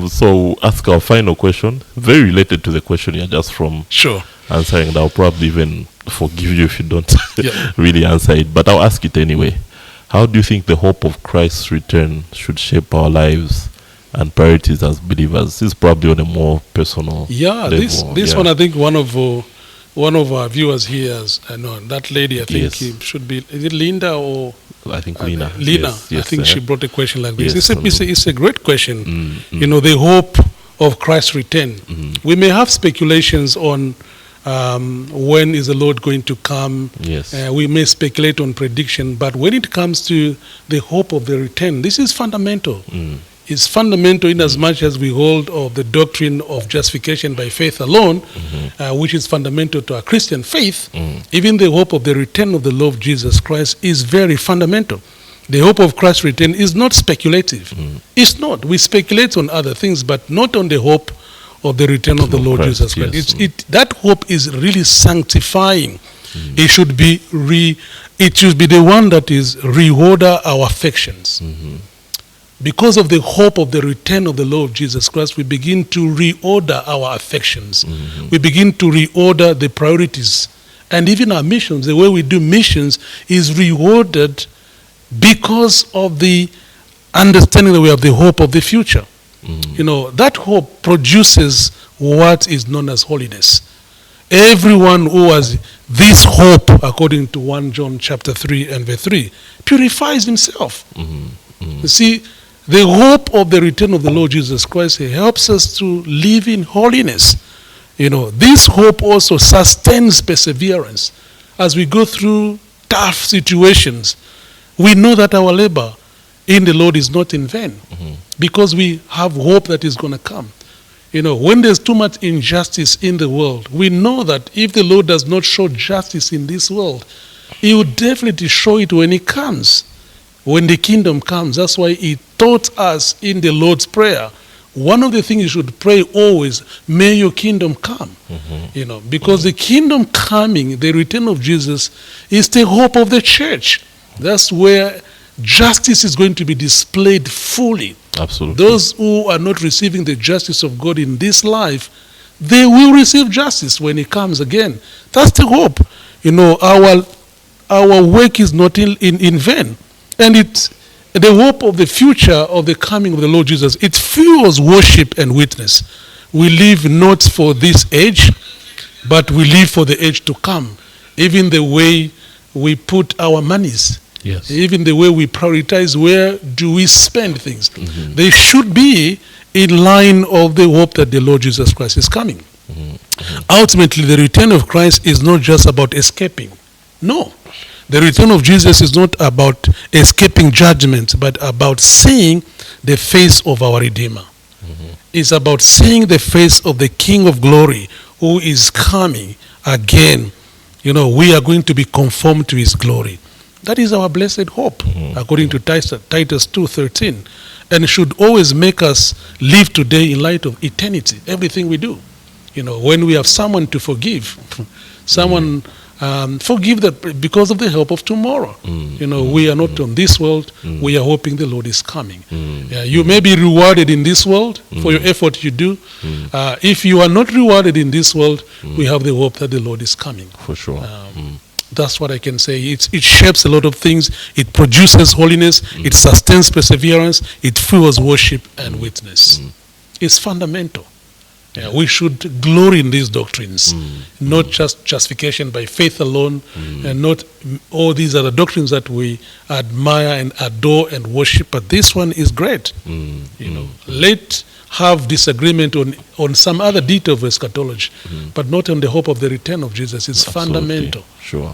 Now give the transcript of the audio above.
So ask our final question, very related to the question you're just from Sure. answering, and I'll probably even forgive you if you don't Yeah. really answer it, but I'll ask it anyway. How do you think the hope of Christ's return should shape our lives and priorities as believers? This is probably on a more personal Yeah, level. this one, I think one of our viewers here, I know that lady, I think Yes. it should be, is it Linda or I think Lina. Lina? Yes, I yes, think she brought a question like this. Yes, It's a great question. mm. The hope of Christ's return. We may have speculations on when is the Lord going to come. Yes. We may speculate on prediction, but when it comes to the hope of the return, this is fundamental. It's fundamental in as much as we hold of the doctrine of justification by faith alone, which is fundamental to our Christian faith. Even the hope of the return of the Lord Jesus Christ is very fundamental. The hope of Christ's return is not speculative. It's not. We speculate on other things, but not on the hope of the return of the Lord Christ, Jesus Christ. yes. That hope is really sanctifying. It should be the one that is reorder our affections. Because of the hope of the return of the Lord Jesus Christ, we begin to reorder our affections. We begin to reorder the priorities. And even our missions, the way we do missions is reordered because of the understanding that we have the hope of the future. That hope produces what is known as holiness. Everyone who has this hope, according to 1 John chapter 3 and verse 3, purifies himself. You see, the hope of the return of the Lord Jesus Christ helps us to live in holiness. This hope also sustains perseverance. As we go through tough situations, we know that our labor in the Lord is not in vain, because we have hope that is going to come. When there's too much injustice in the world, we know that if the Lord does not show justice in this world, he will definitely show it when he comes. When the kingdom comes. That's why he taught us in the Lord's Prayer. One of the things you should pray always, may your kingdom come. Because the kingdom coming, the return of Jesus, is the hope of the church. That's where justice is going to be displayed fully. Absolutely. Those who are not receiving the justice of God in this life, they will receive justice when he comes again. That's the hope. Our work is not in vain. And it's the hope of the future of the coming of the Lord Jesus. It fuels worship and witness. We live not for this age, but we live for the age to come. Even the way we put our monies, Yes. even the way we prioritize where do we spend things, they should be in line of the hope that the Lord Jesus Christ is coming. Ultimately, the return of Christ is not just about escaping. No. The return of Jesus is not about escaping judgment, but about seeing the face of our Redeemer. It's about seeing the face of the King of Glory who is coming again. We are going to be conformed to his glory. That is our blessed hope, according to Titus 2:13, and should always make us live today in light of eternity, everything we do. When we have someone to forgive, someone forgive that because of the help of tomorrow. We are not on this world. We are hoping the Lord is coming. You may be rewarded in this world for your effort you do. If you are not rewarded in this world, we have the hope that the Lord is coming. For sure. That's what I can say. It shapes a lot of things. It produces holiness. It sustains perseverance. It fuels worship and witness. It's fundamental. We should glory in these doctrines, not just justification by faith alone, and not all these other doctrines that we admire and adore and worship. But this one is great. Let's have disagreement on some other detail of eschatology, but not on the hope of the return of Jesus. It's Absolutely. fundamental. Sure.